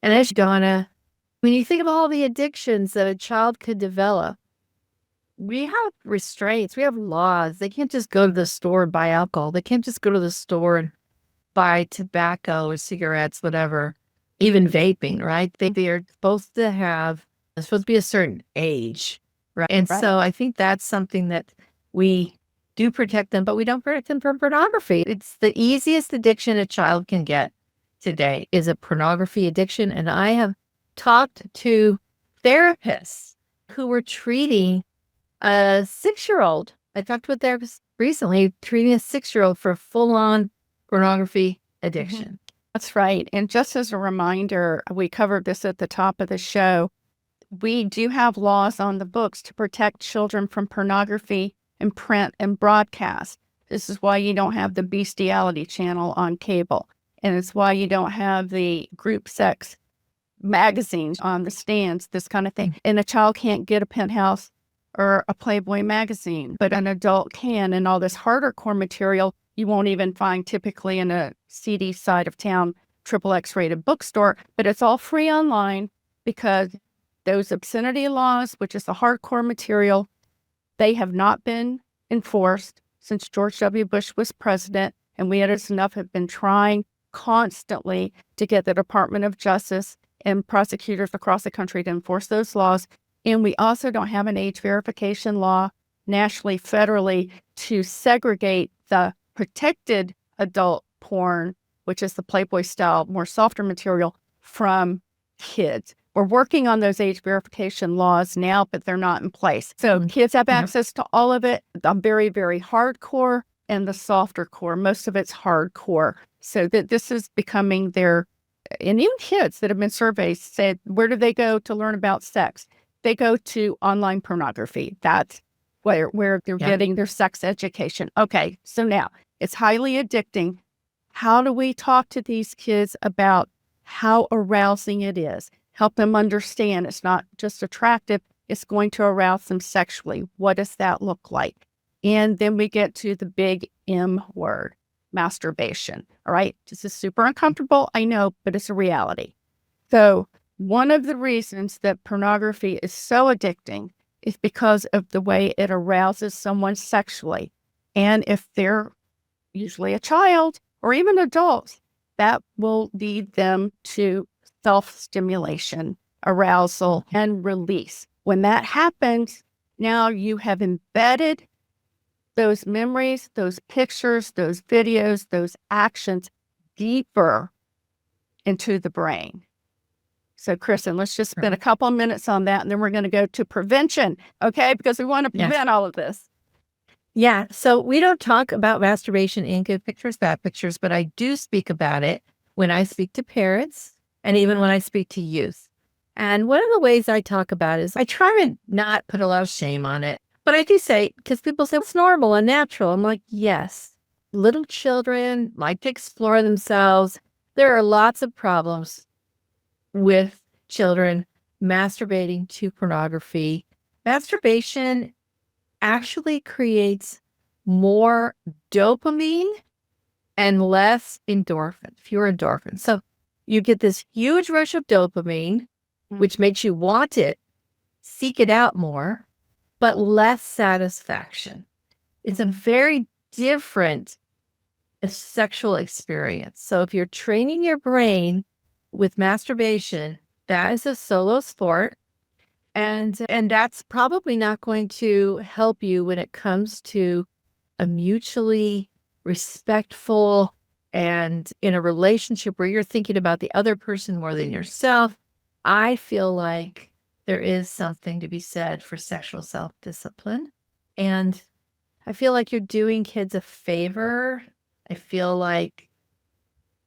And as Donna, when you think of all the addictions that a child could develop, we have restraints, we have laws. They can't just go to the store and buy alcohol. They can't just go to the store and buy tobacco or cigarettes, whatever, even vaping, right? They are supposed to be a certain age, right? And so I think that's something that we do protect them, but we don't protect them from pornography. It's the easiest addiction a child can get today is a pornography addiction. And I have talked to therapists who were treating a 6-year-old. I talked with therapists recently treating a 6-year-old for full-on pornography addiction. Mm-hmm. That's right. And just as a reminder, we covered this at the top of the show. We do have laws on the books to protect children from pornography in print and broadcast. This is why you don't have the bestiality channel on cable. And it's why you don't have the group sex magazines on the stands, this kind of thing. And a child can't get a Penthouse or a Playboy magazine, but an adult can. And all this harder core material you won't even find typically in a seedy side of town XXX rated bookstore, but it's all free online because those obscenity laws, which is the hardcore material, they have not been enforced since George W. Bush was president. And we at It's Enough have been trying constantly to get the Department of Justice and prosecutors across the country to enforce those laws. And we also don't have an age verification law nationally, federally, to segregate the protected adult porn, which is the Playboy style, more softer material, from kids. We're working on those age verification laws now, but they're not in place. So kids have access to all of it, the very, very hardcore and the softer core. Most of it's hardcore. So that this is becoming their, and even kids that have been surveyed said, where do they go to learn about sex? They go to online pornography. That's where they're getting their sex education. Okay, so now it's highly addicting. How do we talk to these kids about how arousing it is? Help them understand it's not just attractive, it's going to arouse them sexually. What does that look like? And then we get to the big M word, masturbation. All right, this is super uncomfortable, I know, but it's a reality. So one of the reasons that pornography is so addicting is because of the way it arouses someone sexually. And if they're usually a child or even adults, that will lead them to self-stimulation, arousal, and release. When that happens, now you have embedded those memories, those pictures, those videos, those actions deeper into the brain. So, Kristen, let's just spend a couple of minutes on that, and then we're going to go to prevention, okay? Because we want to prevent all of this. Yeah. So we don't talk about masturbation in good pictures, bad pictures, but I do speak about it when I speak to parents and even when I speak to youth. And one of the ways I talk about it is I try to not put a lot of shame on it. But I do say, because people say it's normal and natural. I'm like, yes, little children like to explore themselves. There are lots of problems with children masturbating to pornography. Masturbation actually creates more dopamine and less endorphin, fewer endorphins. So you get this huge rush of dopamine, which makes you want it, seek it out more, but less satisfaction. It's a very different sexual experience. So if you're training your brain with masturbation, that is a solo sport. And that's probably not going to help you when it comes to a mutually respectful and in a relationship where you're thinking about the other person more than yourself. I feel like there is something to be said for sexual self-discipline. And I feel like you're doing kids a favor. I feel like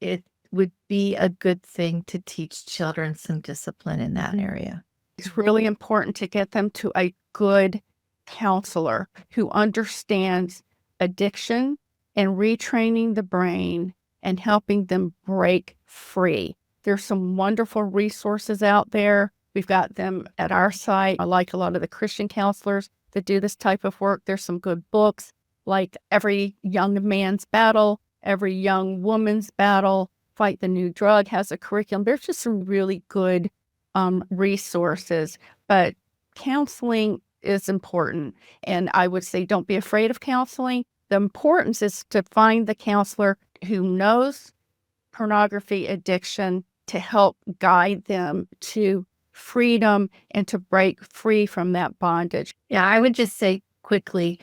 it would be a good thing to teach children some discipline in that area. It's really important to get them to a good counselor who understands addiction and retraining the brain and helping them break free. There's some wonderful resources out there. We've got them at our site. I like a lot of the Christian counselors that do this type of work. There's some good books like Every Young Man's Battle, Every Young Woman's Battle, Fight the New Drug has a curriculum. There's just some really good resources, but counseling is important. And I would say don't be afraid of counseling. The importance is to find the counselor who knows pornography addiction to help guide them to freedom and to break free from that bondage. Yeah, I would just say quickly,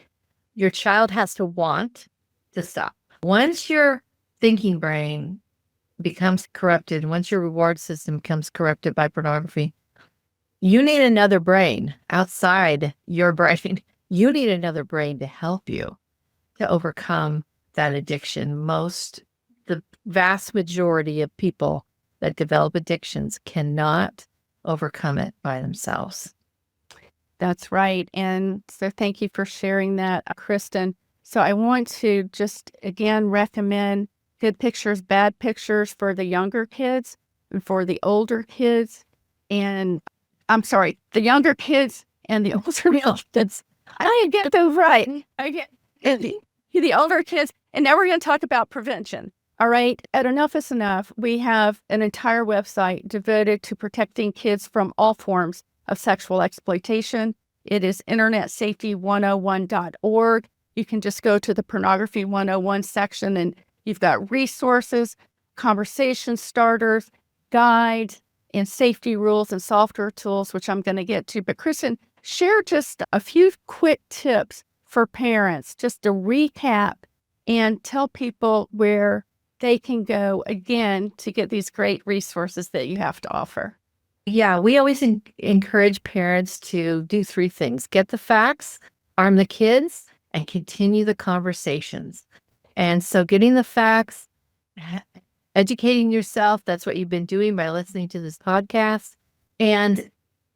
your child has to want to stop. Once your thinking brain becomes corrupted, once your reward system becomes corrupted by pornography, you need another brain outside your brain. You need another brain to help you to overcome that addiction. The vast majority of people that develop addictions cannot overcome it by themselves. That's right. And so thank you for sharing that, Kristen. So I want to just again recommend good pictures, bad pictures for the younger kids and for the older kids. And I'm sorry, the younger kids and the older kids. I get those right. I get and the older kids. And now we're going to talk about prevention. All right. At Enough is Enough, we have an entire website devoted to protecting kids from all forms of sexual exploitation. It is internetsafety101.org. You can just go to the pornography 101 section and you've got resources, conversation starters, guides, and safety rules and software tools, which I'm going to get to. But Kristen, share just a few quick tips for parents, just to recap and tell people where they can go again to get these great resources that you have to offer. Yeah, we always encourage parents to do three things: get the facts, arm the kids, and continue the conversations. And so getting the facts, educating yourself, that's what you've been doing by listening to this podcast, and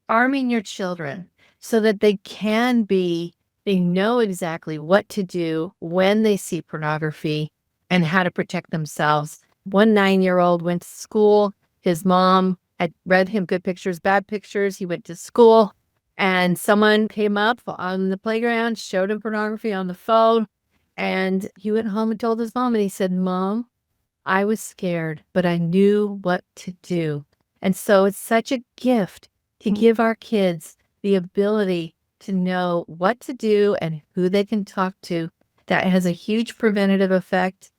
arming your children so that they know exactly what to do when they see pornography and how to protect themselves. One 9-year-old went to school. His mom had read him good pictures, bad pictures. He went to school and someone came up on the playground, showed him pornography on the phone. And he went home and told his mom, and he said, "Mom, I was scared, but I knew what to do." And so it's such a gift to give our kids the ability to know what to do and who they can talk to. That has a huge preventative effect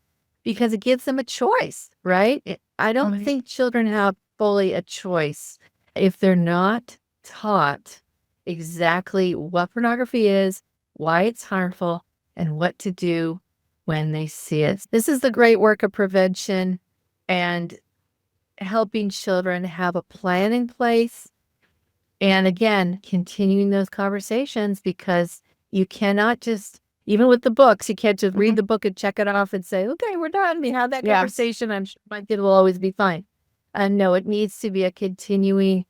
because it gives them a choice, right? I don't think children have fully a choice if they're not taught exactly what pornography is, why it's harmful, and what to do when they see it. This is the great work of prevention and helping children have a plan in place. And again, continuing those conversations, because you cannot just, even with the books, you can't just read the book and check it off and say, okay, we're done. We had that conversation. I'm sure my kid will always be fine. No, it needs to be a continuing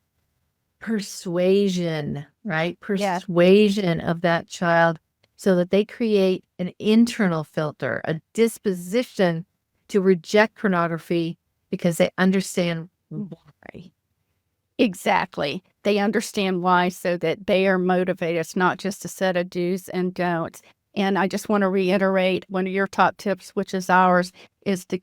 persuasion, right? Persuasion of that child so that they create an internal filter, a disposition to reject pornography because they understand why. Exactly. They understand why, so that they are motivated. It's not just a set of do's and don'ts. And I just want to reiterate one of your top tips, which is ours, is to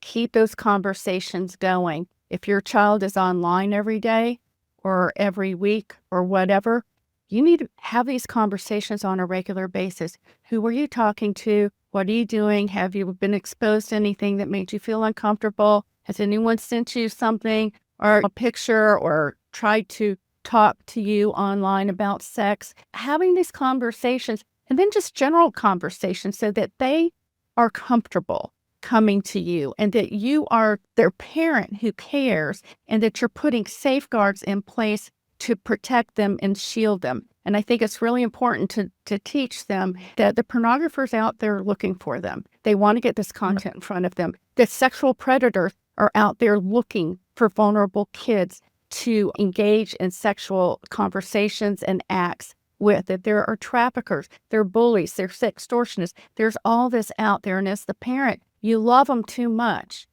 keep those conversations going. If your child is online every day or every week or whatever, you need to have these conversations on a regular basis. Who are you talking to? What are you doing? Have you been exposed to anything that made you feel uncomfortable? Has anyone sent you something or a picture or tried to talk to you online about sex? Having these conversations, and then just general conversations, so that they are comfortable coming to you and that you are their parent who cares and that you're putting safeguards in place to protect them and shield them. And I think it's really important to teach them that the pornographers out there are looking for them. They want to get this content in front of them. The sexual predators are out there looking for vulnerable kids to engage in sexual conversations and acts with. That there are traffickers, there are bullies, there's extortionists. There's all this out there. And as the parent, you love them too much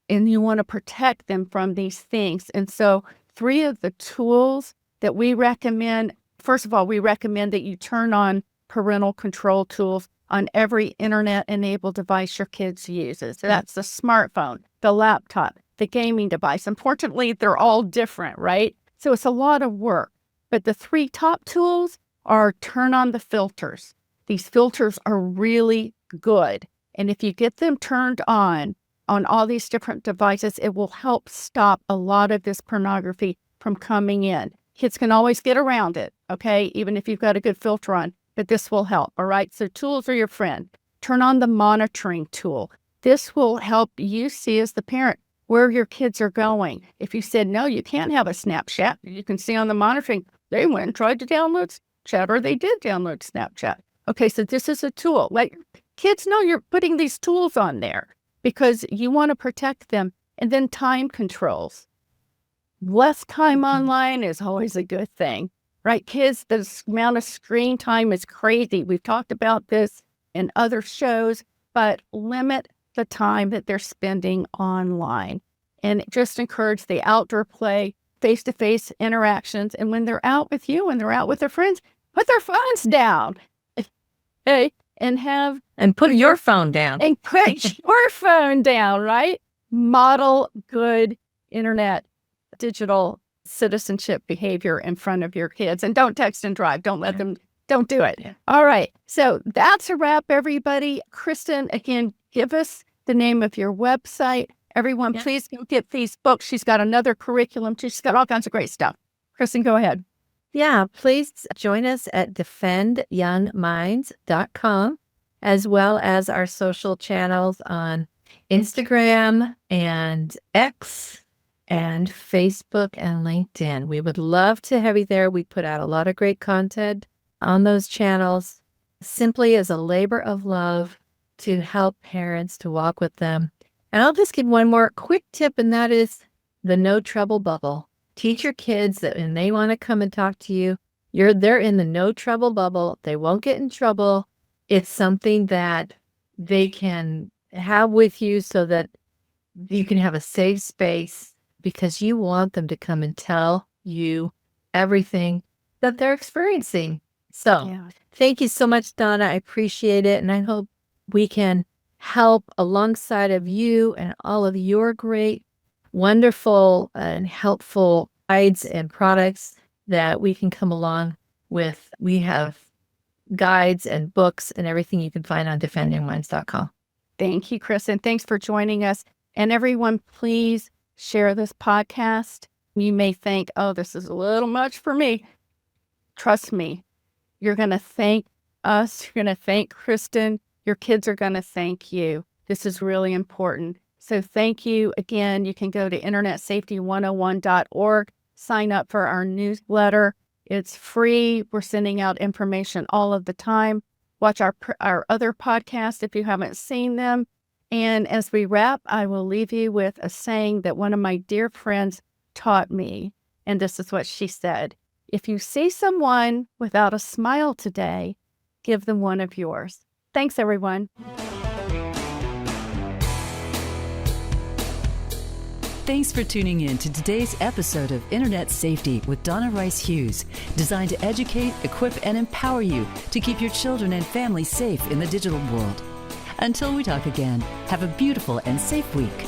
and you want to protect them from these things. And so 3 of the tools that we recommend, first of all, we recommend that you turn on parental control tools on every internet-enabled device your kids uses. So that's the smartphone, the laptop, the gaming device. Unfortunately, they're all different, right? So it's a lot of work. But the 3 top tools are turn on the filters. These filters are really good. And if you get them turned on all these different devices, it will help stop a lot of this pornography from coming in. Kids can always get around it, okay, even if you've got a good filter on, but this will help, all right? So tools are your friend. Turn on the monitoring tool. This will help you see as the parent where your kids are going. If you said, no, you can't have a Snapchat, you can see on the monitoring, they went and tried to download Snapchat, or they did download Snapchat. Okay, so this is a tool. Let your kids know you're putting these tools on there because you want to protect them. And then time controls. Less time online is always a good thing, right? Kids, the amount of screen time is crazy. We've talked about this in other shows, but limit the time that they're spending online and just encourage the outdoor play, face-to-face interactions. And when they're out with you, when they're out with their friends, put their phones down. Hey, and put your phone down. And put your phone down, right? Model good internet, digital citizenship behavior in front of your kids. And don't text and drive. Don't let them, don't do it. Yeah. All right. So that's a wrap, everybody. Kristen, again, give us the name of your website. Everyone, please go get these books. She's got another curriculum. She's got all kinds of great stuff. Kristen, go ahead. Yeah, please join us at defendyoungminds.com, as well as our social channels on Instagram and X and Facebook and LinkedIn. We would love to have you there. We put out a lot of great content on those channels, simply as a labor of love to help parents, to walk with them. And I'll just give one more quick tip, and that is the no trouble bubble. Teach your kids that when they want to come and talk to you, they're in the no trouble bubble. They won't get in trouble. It's something that they can have with you so that you can have a safe space, because you want them to come and tell you everything that they're experiencing. So thank you so much, Donna. I appreciate it. And I hope we can help alongside of you and all of your great, wonderful and helpful guides and products that we can come along with. We have guides and books and everything you can find on defendyoungminds.com. Thank you, Kristen. Thanks for joining us. And everyone, please share this podcast. You may think, oh, this is a little much for me. Trust me, you're going to thank us. You're going to thank Kristen. Your kids are going to thank you. This is really important. So thank you again. You can go to internetsafety101.org, sign up for our newsletter. It's free. We're sending out information all of the time. Watch our other podcasts if you haven't seen them. And as we wrap, I will leave you with a saying that one of my dear friends taught me. And this is what she said: if you see someone without a smile today, give them one of yours. Thanks, everyone. Thanks for tuning in to today's episode of Internet Safety with Donna Rice Hughes, designed to educate, equip, and empower you to keep your children and family safe in the digital world. Until we talk again, have a beautiful and safe week.